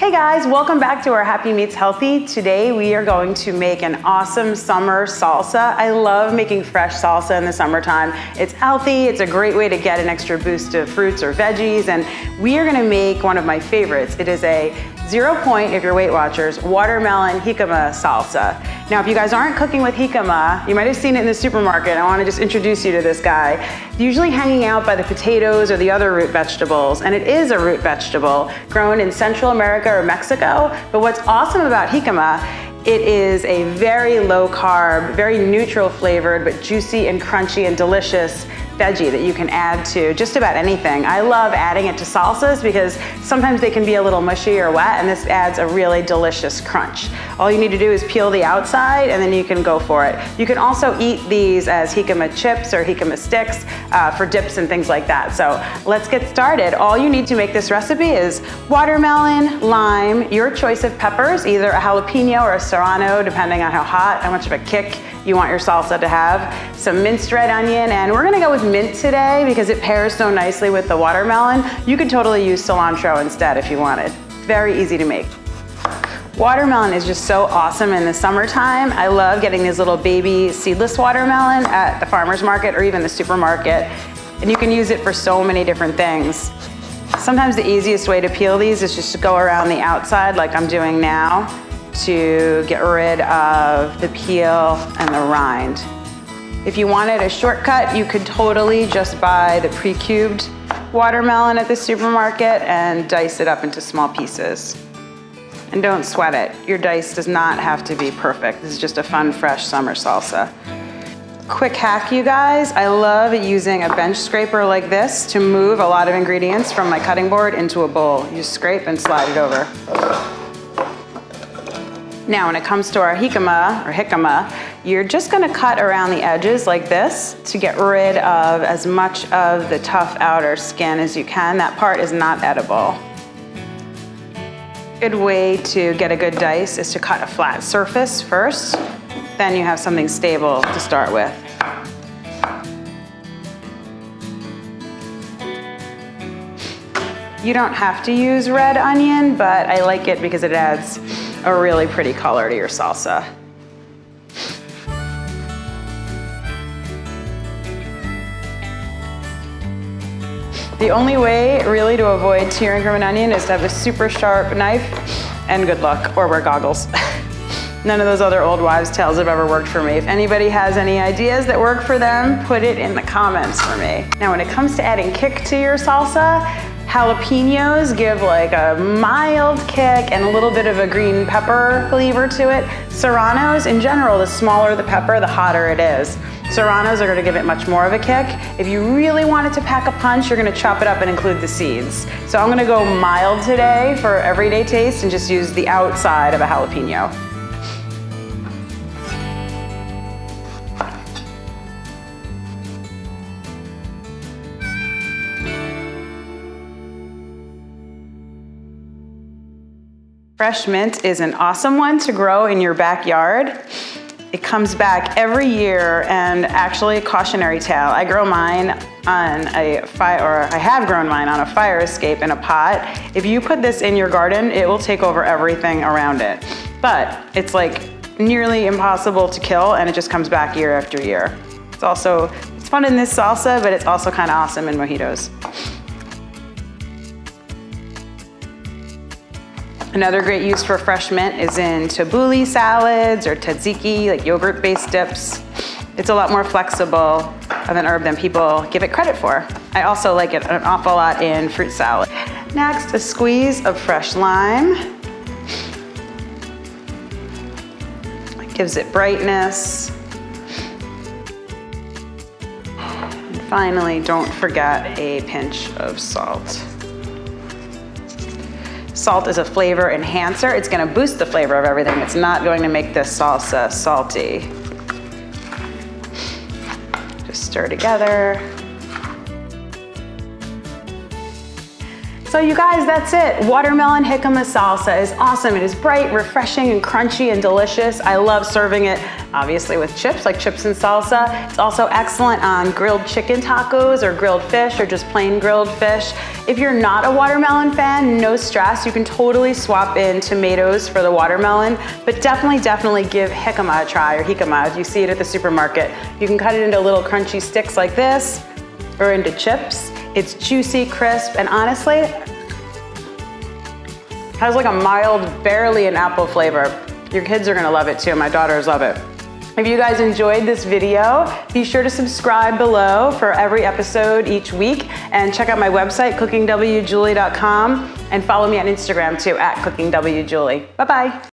Hey guys, welcome back to our Happy Meets Healthy. Today we are going to make an awesome summer salsa. I love making fresh salsa in the summertime. It's healthy, it's a great way to get an extra boost of fruits or veggies, and we are gonna make one of my favorites. It is a 0 point, if you're Weight Watchers, Watermelon Jicama Salsa. Now, if you guys aren't cooking with jicama, you might have seen it in the supermarket. I wanna just introduce you to this guy. Usually hanging out by the potatoes or the other root vegetables, and it is a root vegetable grown in Central America or Mexico. But what's awesome about jicama, it is a very low carb, very neutral flavored, but juicy and crunchy and delicious veggie that you can add to just about anything. I love adding it to salsas because sometimes they can be a little mushy or wet, and this adds a really delicious crunch. All you need to do is peel the outside and then you can go for it. You can also eat these as jicama chips or jicama sticks for dips and things like that. So let's get started. All you need to make this recipe is watermelon, lime, your choice of peppers, either a jalapeno or a serrano, depending on how much of a kick you want your salsa to have, some minced red onion, and we're gonna go with mint today because it pairs so nicely with the watermelon. You could totally use cilantro instead if you wanted. Very easy to make. Watermelon is just so awesome in the summertime. I love getting these little baby seedless watermelon at the farmer's market or even the supermarket, and you can use it for so many different things. Sometimes the easiest way to peel these is just to go around the outside like I'm doing now to get rid of the peel and the rind. If you wanted a shortcut, you could totally just buy the pre-cubed watermelon at the supermarket and dice it up into small pieces. And don't sweat it. Your dice does not have to be perfect. This is just a fun, fresh summer salsa. Quick hack, you guys. I love using a bench scraper like this to move a lot of ingredients from my cutting board into a bowl. You just scrape and slide it over. Now, when it comes to our jicama, you're just gonna cut around the edges like this to get rid of as much of the tough outer skin as you can. That part is not edible. Good way to get a good dice is to cut a flat surface first, then you have something stable to start with. You don't have to use red onion, but I like it because it adds a really pretty color to your salsa. The only way really to avoid tearing from an onion is to have a super sharp knife and good luck, or wear goggles. None of those other old wives' tales have ever worked for me. If anybody has any ideas that work for them, put it in the comments for me. Now, when it comes to adding kick to your salsa, jalapenos give like a mild kick and a little bit of a green pepper flavor to it. Serranos, in general, the smaller the pepper, the hotter it is. Serranos are gonna give it much more of a kick. If you really want it to pack a punch, you're gonna chop it up and include the seeds. So I'm gonna go mild today for everyday taste and just use the outside of a jalapeno. Fresh mint is an awesome one to grow in your backyard. It comes back every year, and actually, cautionary tale, I grow mine on a fire, or I have grown mine on a fire escape in a pot. If you put this in your garden, it will take over everything around it. But it's like nearly impossible to kill, and it just comes back year after year. It's fun in this salsa, but it's also kind of awesome in mojitos. Another great use for fresh mint is in tabbouleh salads or tzatziki, like yogurt-based dips. It's a lot more flexible of an herb than people give it credit for. I also like it an awful lot in fruit salad. Next, a squeeze of fresh lime. It gives it brightness. And finally, don't forget a pinch of salt. Salt is a flavor enhancer. It's gonna boost the flavor of everything. It's not going to make this salsa salty. Just stir together. So you guys, that's it. Watermelon Jicama Salsa is awesome. It is bright, refreshing, and crunchy and delicious. I love serving it, obviously, with chips, like chips and salsa. It's also excellent on grilled chicken tacos or grilled fish or just plain grilled fish. If you're not a watermelon fan, no stress. You can totally swap in tomatoes for the watermelon, but definitely give jicama a try, or jicama, if you see it at the supermarket. You can cut it into little crunchy sticks like this, or into chips. It's juicy, crisp, and honestly, has like a mild, barely an apple flavor. Your kids are gonna love it too. My daughters love it. If you guys enjoyed this video, be sure to subscribe below for every episode each week, and check out my website, cookingwjulie.com, and follow me on Instagram too, @cookingwjulie. Bye-bye.